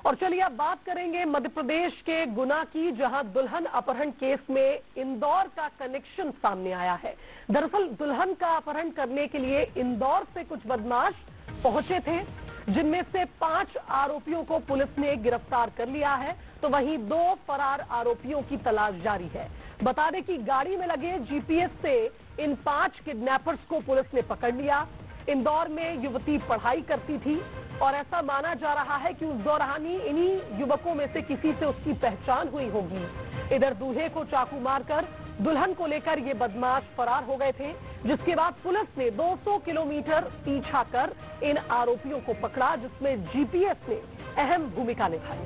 और चलिए अब बात करेंगे मध्य प्रदेश के गुना की, जहां दुल्हन अपहरण केस में इंदौर का कनेक्शन सामने आया है। दरअसल दुल्हन का अपहरण करने के लिए इंदौर से कुछ बदमाश पहुंचे थे, जिनमें से 5 आरोपियों को पुलिस ने गिरफ्तार कर लिया है, तो वहीं 2 फरार आरोपियों की तलाश जारी है। बता दें कि गाड़ी में लगे जीपीएस से इन 5 किडनैपर्स को पुलिस ने पकड़ लिया। इंदौर में युवती पढ़ाई करती थी और ऐसा माना जा रहा है कि उस दौरान ही इन्हीं युवकों में से किसी से उसकी पहचान हुई होगी। इधर दूल्हे को चाकू मारकर दुल्हन को लेकर ये बदमाश फरार हो गए थे, जिसके बाद पुलिस ने 200 किलोमीटर पीछा कर इन आरोपियों को पकड़ा, जिसमें जीपीएस ने अहम भूमिका निभाई।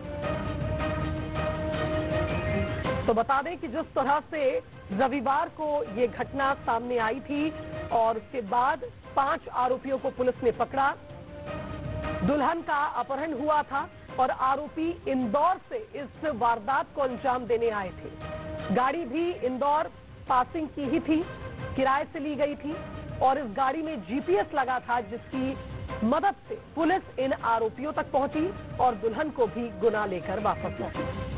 तो बता दें कि जिस तरह से रविवार को ये घटना सामने आई थी और उसके बाद 5 आरोपियों को पुलिस ने पकड़ा। दुल्हन का अपहरण हुआ था और आरोपी इंदौर से इस वारदात को अंजाम देने आए थे। गाड़ी भी इंदौर पासिंग की ही थी, किराए से ली गई थी और इस गाड़ी में जीपीएस लगा था, जिसकी मदद से पुलिस इन आरोपियों तक पहुंची और दुल्हन को भी गुना लेकर वापस लौटी।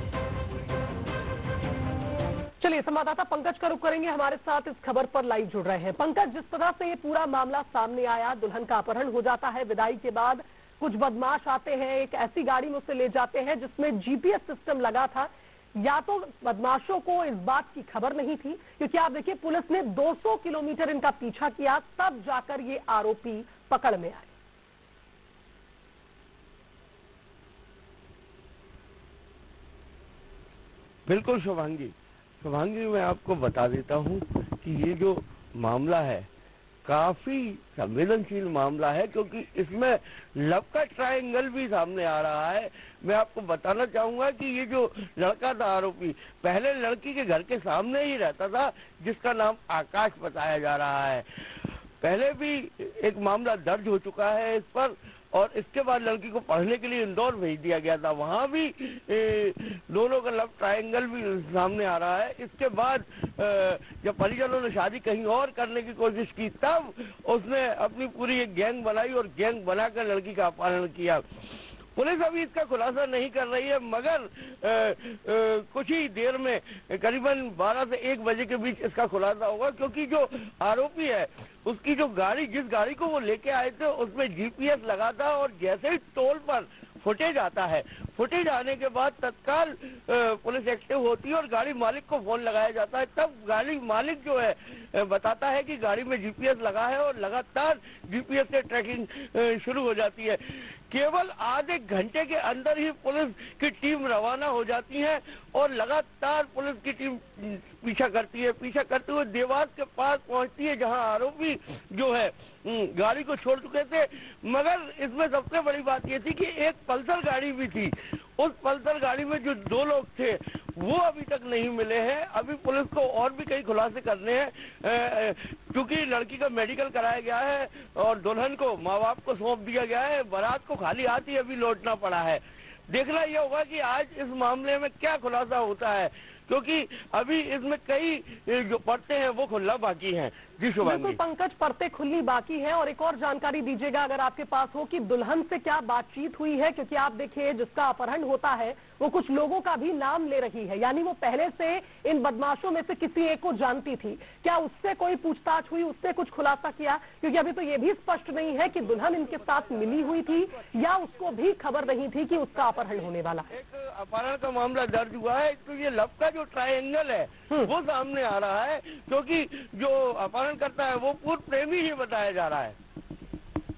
चलिए संवाददाता पंकज का रुख करेंगे, हमारे साथ इस खबर पर लाइव जुड़ रहे हैं। पंकज, जिस तरह से ये पूरा मामला सामने आया, दुल्हन का अपहरण हो जाता है, विदाई के बाद कुछ बदमाश आते हैं, एक ऐसी गाड़ी में उसे ले जाते हैं जिसमें जीपीएस सिस्टम लगा था। या तो बदमाशों को इस बात की खबर नहीं थी, क्योंकि आप देखिए पुलिस ने 200 किलोमीटर इनका पीछा किया, तब जाकर ये आरोपी पकड़ में आए। बिल्कुल शुभांगी, मैं आपको बता देता हूं कि ये जो मामला है काफी संवेदनशील मामला है, क्योंकि इसमें लव का ट्रायंगल भी सामने आ रहा है। मैं आपको बताना चाहूंगा कि ये जो लड़का था आरोपी, पहले लड़की के घर के सामने ही रहता था, जिसका नाम आकाश बताया जा रहा है। पहले भी एक मामला दर्ज हो चुका है इस पर, और इसके बाद लड़की को पढ़ने के लिए इंदौर भेज दिया गया था। वहां भी दोनों का लव ट्रायंगल भी सामने आ रहा है। इसके बाद जब परिजनों ने शादी कहीं और करने की कोशिश की, तब उसने अपनी पूरी एक गैंग बनाई और गैंग बनाकर लड़की का अपहरण किया। पुलिस अभी इसका खुलासा नहीं कर रही है, मगर कुछ ही देर में करीबन 12 से 1 बजे के बीच इसका खुलासा होगा, क्योंकि जो आरोपी है उसकी जो गाड़ी, जिस गाड़ी को वो लेके आए थे, उसमें जीपीएस लगा था और जैसे ही टोल पर फुटेज आता है, फुटेज आने के बाद तत्काल पुलिस एक्टिव होती है और गाड़ी मालिक को फोन लगाया जाता है। तब गाड़ी मालिक जो है बताता है कि गाड़ी में जीपीएस लगा है और लगातार जीपीएस से ट्रैकिंग शुरू हो जाती है। केवल आधे घंटे के अंदर ही पुलिस की टीम रवाना हो जाती है और लगातार पुलिस की टीम पीछा करती है। पीछा करते हुए देवास के पास पहुंचती है, जहां आरोपी जो है गाड़ी को छोड़ चुके थे। मगर इसमें सबसे बड़ी बात ये थी कि एक पल्सर गाड़ी भी थी। उस पल्सर गाड़ी में जो 2 लोग थे वो अभी तक नहीं मिले हैं। अभी पुलिस को और भी कई खुलासे करने हैं, क्योंकि लड़की का मेडिकल कराया गया है और दुल्हन को माँ बाप को सौंप दिया गया है। बारात को खाली हाथ ही अभी लौटना पड़ा है। देखना यह होगा कि आज इस मामले में क्या खुलासा होता है, क्योंकि अभी इसमें कई जो परतें हैं वो खुलना बाकी हैं। जी शुभांगी। बिल्कुल पंकज, परतें खुलनी बाकी है। और एक और जानकारी दीजिएगा अगर आपके पास हो कि दुल्हन से क्या बातचीत हुई है, क्योंकि आप देखिए जिसका अपहरण होता है वो कुछ लोगों का भी नाम ले रही है, यानी वो पहले से इन बदमाशों में से किसी एक को जानती थी। क्या उससे कोई पूछताछ हुई, उससे कुछ खुलासा किया? क्योंकि अभी तो ये भी स्पष्ट नहीं है कि दुल्हन इनके साथ मिली हुई थी या उसको भी खबर नहीं थी कि उसका अपहरण होने वाला है। एक अपहरण का मामला दर्ज हुआ है, तो ये लव का जो ट्रायंगल है वो सामने आ रहा है, क्योंकि जो अपहरण करता है वो पूर्व प्रेमी ही बताया जा रहा है।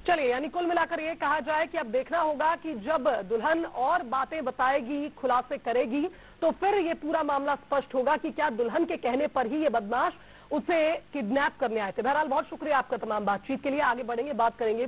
चलिए, यानी कुल मिलाकर ये कहा जाए कि अब देखना होगा कि जब दुल्हन और बातें बताएगी, खुलासे करेगी, तो फिर ये पूरा मामला स्पष्ट होगा कि क्या दुल्हन के कहने पर ही ये बदमाश उसे किडनैप करने आए थे। बहरहाल बहुत शुक्रिया आपका तमाम बातचीत के लिए। आगे बढ़ेंगे, बात करेंगे